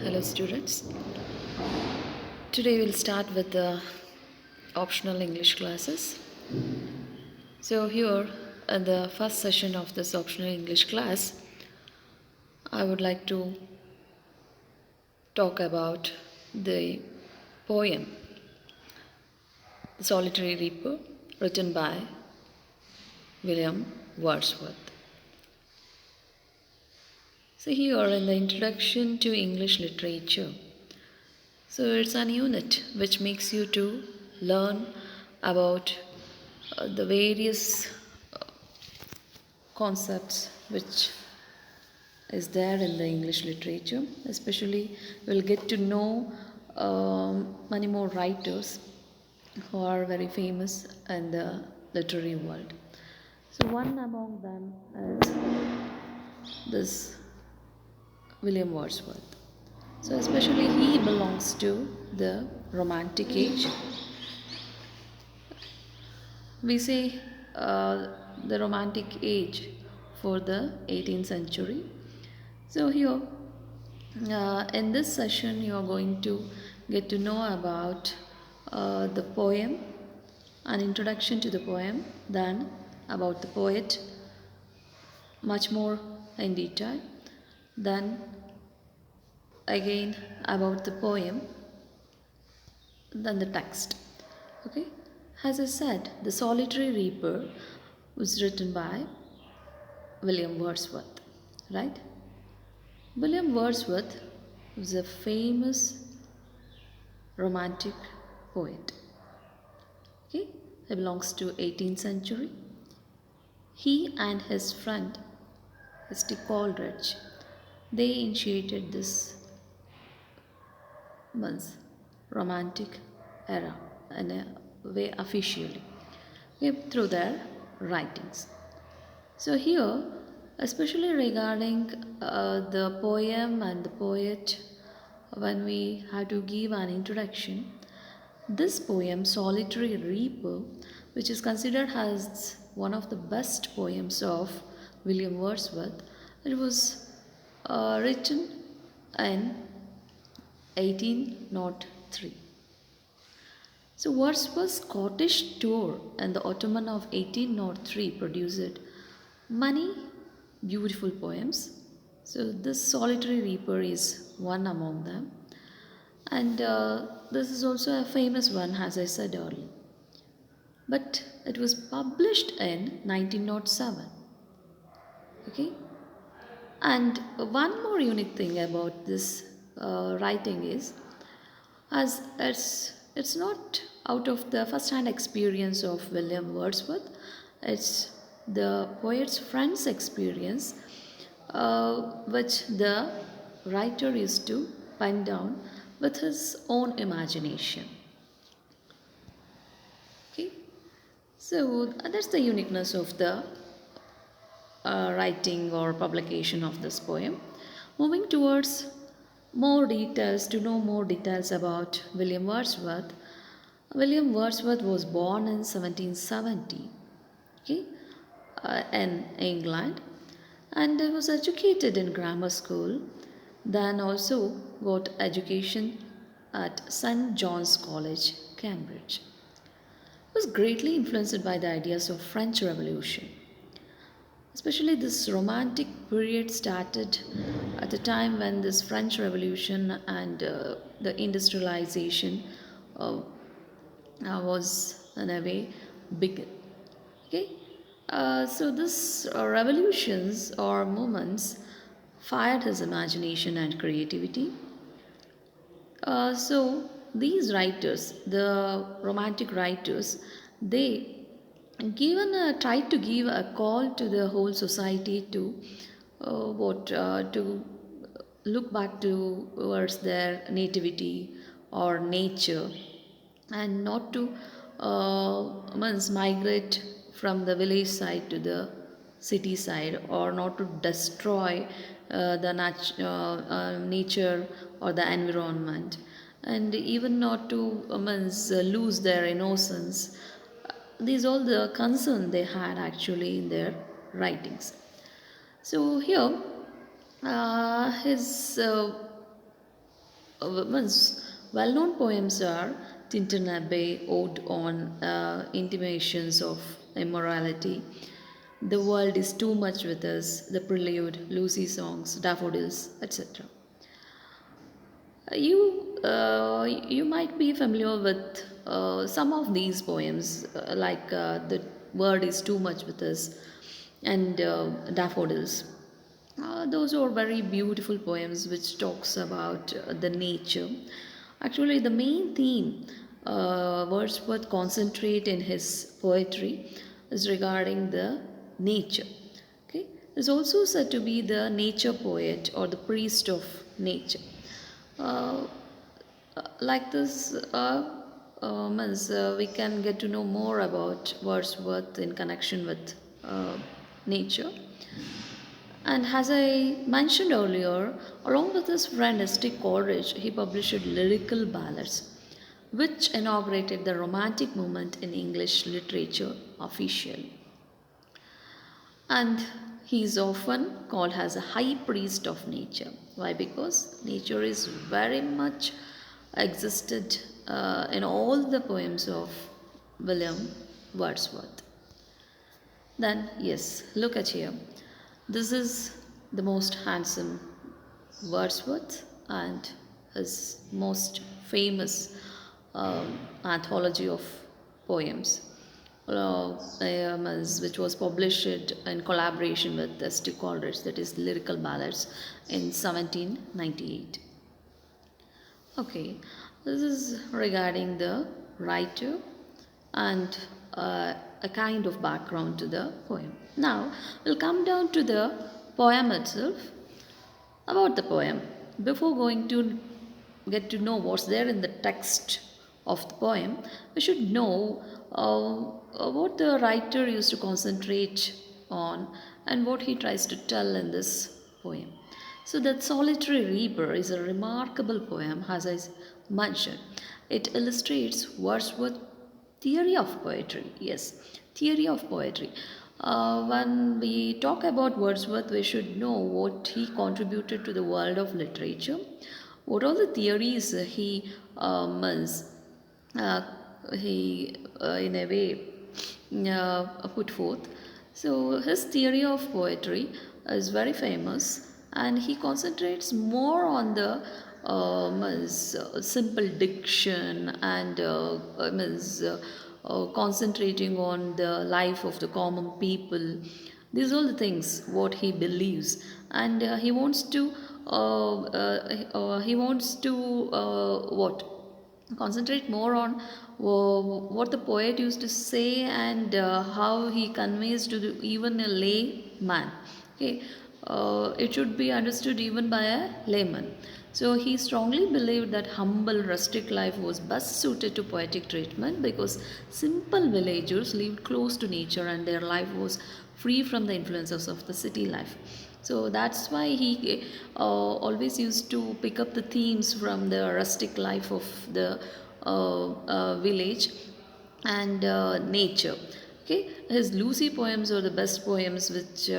Hello, students. Today we'll start with the optional English classes. So, here in the first session of this optional English class, I would like to talk about the poem The Solitary Reaper, written by William Wordsworth. So, here in the introduction to English literature, so it's an unit which makes you to learn about the various concepts which is there in the English literature. Especially, we'll get to know many more writers who are very famous in the literary world. So, one among them is this William Wordsworth. So, especially, he belongs to the Romantic age. We say the Romantic age for the 18th century. So, here in this session, you are going to get to know about the poem, an introduction to the poem, then about the poet, much more in detail, then again about the poem, then the text. Okay, as I said, The Solitary Reaper was written by William Wordsworth, right? William Wordsworth was a famous romantic poet. Okay, he belongs to 18th century. He and his friend Mr. Coleridge, they initiated this month's romantic era in a way officially, okay, through their writings. So here, especially regarding the poem and the poet, when we have to give an introduction, this poem, Solitary Reaper, which is considered as one of the best poems of William Wordsworth, it was written in 1803. So Wordsworth's Scottish tour and the autumn of 1803 produced many beautiful poems. So this Solitary Reaper is one among them. And this is also a famous one, as I said earlier. But it was published in 1907. Okay? And one more unique thing about this writing is, as it's not out of the first-hand experience of William Wordsworth, it's the poet's friend's experience, which the writer used to pen down with his own imagination. Okay, so that's the uniqueness of the writing or publication of this poem. Moving towards more details, to know more details about William Wordsworth. William Wordsworth was born in 1770, okay, in England, and he was educated in grammar school, then also got education at St. John's College, Cambridge. He was greatly influenced by the ideas of French Revolution. Especially this romantic period started at the time when this French Revolution and the industrialization uh, was in a way big. Okay, so this revolutions or movements fired his imagination and creativity. So these writers, the romantic writers, they tried to give a call to the whole society to what to look back towards their nativity or nature, and not to means migrate from the village side to the city side, or not to destroy nature or the environment, and even not to means lose their innocence. These all the concern they had actually in their writings. So here his means well-known poems are Tintin Abbey, Ode on Intimations of Immorality, The World is Too Much with Us, The Prelude, Lucy Songs, Daffodils, etc. You might be familiar with some of these poems, like The Word is Too Much with Us and Daffodils. Those are very beautiful poems which talks about the nature. Actually, the main theme Wordsworth concentrate in his poetry is regarding the nature. Okay, is also said to be the nature poet or the priest of nature. Uh, like this, means we can get to know more about Wordsworth in connection with nature. And as I mentioned earlier, along with his friend S.T. Coleridge, he published lyrical ballads, which inaugurated the Romantic movement in English literature officially. And he is often called as a high priest of nature. Why? Because nature is very much existed in all the poems of William Wordsworth. Then, yes, look at here. This is the most handsome Wordsworth and his most famous anthology of poems, which was published in collaboration with S.T. Coleridge, that is Lyrical Ballads, in 1798. Okay, this is regarding the writer and a kind of background to the poem. Now, we'll come down to the poem itself. About the poem, before going to get to know what's there in the text of the poem, we should know what the writer used to concentrate on and what he tries to tell in this poem. So, that Solitary Reaper is a remarkable poem, as I mentioned. It illustrates Wordsworth's theory of poetry. Yes, theory of poetry. When we talk about Wordsworth, we should know what he contributed to the world of literature, what all the theories is, uh, he in a way put forth. So his theory of poetry is very famous, and he concentrates more on the simple diction and concentrating on the life of the common people. These are the things what he believes, and he wants to what concentrate more on what the poet used to say and how he conveys to even a layman. Okay, it should be understood even by a layman. So he strongly believed that humble rustic life was best suited to poetic treatment because simple villagers lived close to nature and their life was free from the influences of the city life. So that's why he always used to pick up the themes from the rustic life of the village and nature. Okay, his Lucy poems are the best poems, which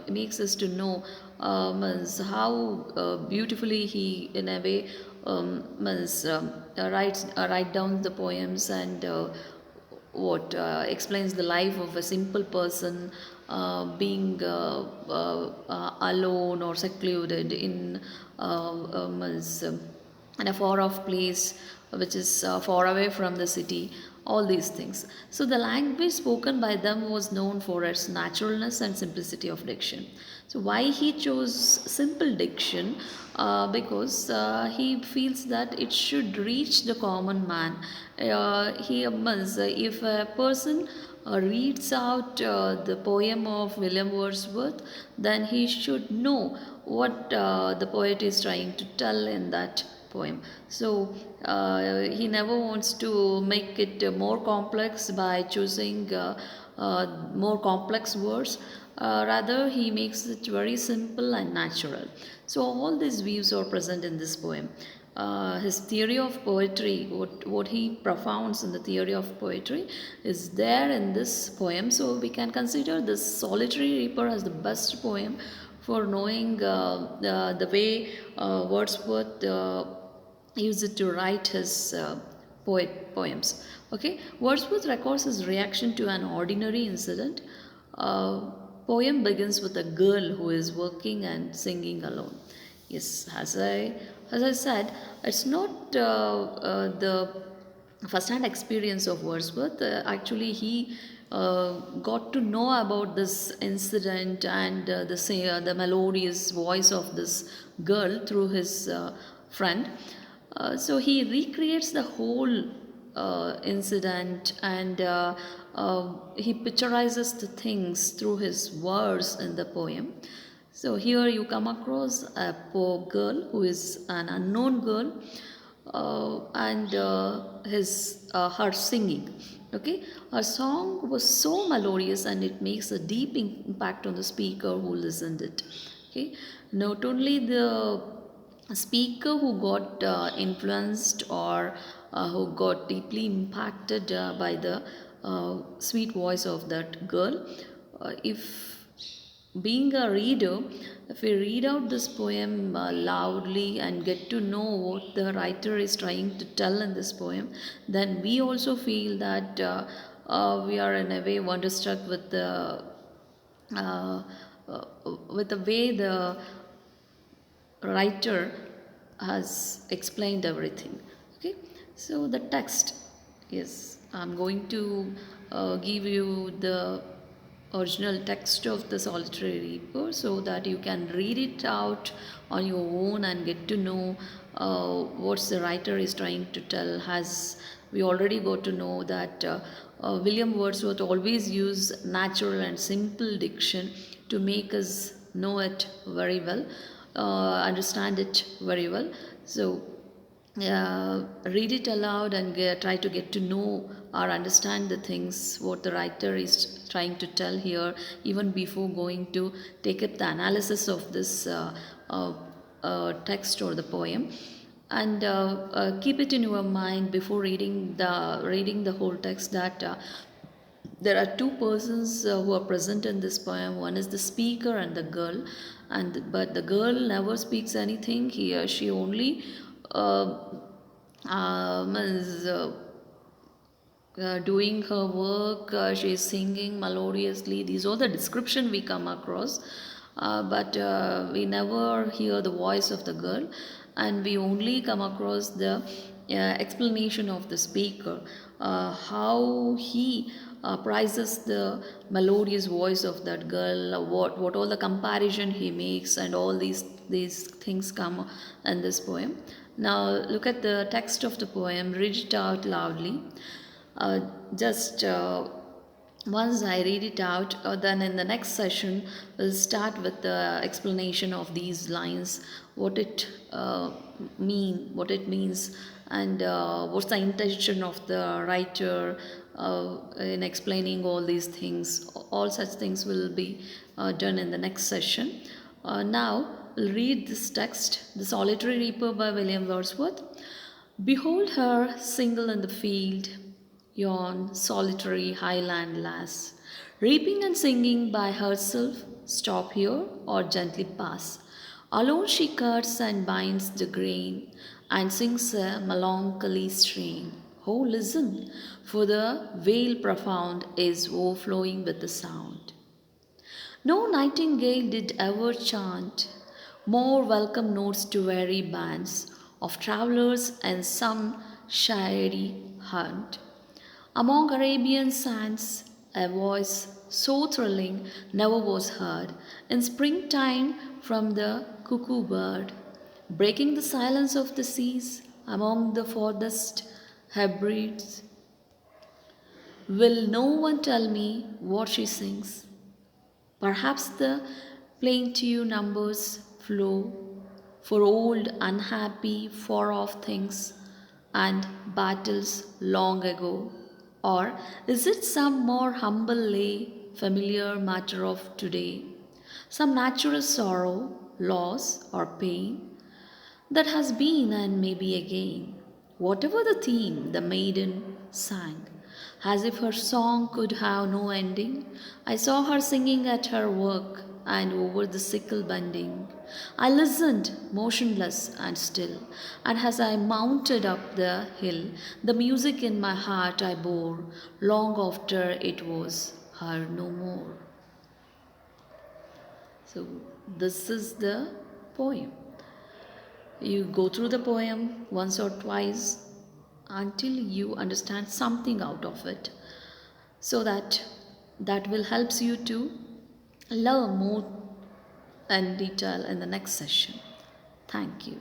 makes us to know how beautifully he, in a way, write down the poems and what explains the life of a simple person being alone or secluded in a far off place which is far away from the city, all these things. So the language spoken by them was known for its naturalness and simplicity of diction. So why he chose simple diction? Because he feels that it should reach the common man. He must, if a person reads out the poem of William Wordsworth, then he should know what the poet is trying to tell in that poem. So he never wants to make it more complex by choosing more complex words. Rather, he makes it very simple and natural. So all these views are present in this poem. His theory of poetry, what he profounds in the theory of poetry, is there in this poem. So we can consider this Solitary Reaper as the best poem for knowing the way Wordsworth used it to write his poems. Okay, Wordsworth records his reaction to an ordinary incident. Uh, Poem begins with a girl who is working and singing alone. Yes, as I said, it's not the first-hand experience of Wordsworth. Actually, he got to know about this incident and the melodious voice of this girl through his friend. So he recreates the whole incident and he picturizes the things through his words in the poem. So here you come across a poor girl who is an unknown girl and his her singing. Okay, her song was so melodious and it makes a deep impact on the speaker who listened it. Okay, not only the speaker who got influenced or who got deeply impacted by the sweet voice of that girl. If being a reader, if we read out this poem loudly and get to know what the writer is trying to tell in this poem, then we also feel that we are in a way wonderstruck uh, uh, with the way the writer has explained everything. Okay, so the text, yes, I'm going to give you the original text of the solitary reaper so that you can read it out on your own and get to know what the writer is trying to tell. Has we already got to know that William Wordsworth always used natural and simple diction to make us know it very well, understand it very well. So read it aloud and try to get to know or understand the things what the writer is trying to tell here, even before going to take up the analysis of this text or the poem. And keep it in your mind before reading the whole text that there are two persons who are present in this poem. One is the speaker and the girl, and but the girl never speaks anything here. She only uh, is doing her work. She is singing melodiously. These are the description we come across, but we never hear the voice of the girl, and we only come across the explanation of the speaker, how he prizes the melodious voice of that girl, what all the comparison he makes, and all these things come in this poem. Now look at the text of the poem, read it out loudly. Just once I read it out, then in the next session we'll start with the explanation of these lines, what it means, and what's the intention of the writer in explaining all these things. All such things will be done in the next session. Now we'll read this text, The Solitary Reaper by William Wordsworth. Behold her single in the field, yon solitary highland lass, reaping and singing by herself, stop here or gently pass. Alone she cuts and binds the grain, and sings a melancholy strain. Oh, listen, for the vale profound is overflowing with the sound. No nightingale did ever chant more welcome notes to weary bands of travellers and some shady hunt. Among Arabian sands, a voice so thrilling never was heard in springtime from the cuckoo bird, breaking the silence of the seas among the farthest Hebrides. Will no one tell me what she sings? Perhaps the plaintive numbers flow for old, unhappy, far off things and battles long ago. Or is it some more humble lay, familiar matter of today? Some natural sorrow, loss, or pain that has been and may be again. Whatever the theme, the maiden sang, as if her song could have no ending. I saw her singing at her work, and over the sickle bending. I listened, motionless and still, and as I mounted up the hill, the music in my heart I bore, long after it was heard no more. So, this is the poem. You go through the poem once or twice until you understand something out of it, so that will helps you to learn more in detail in the next session. Thank you.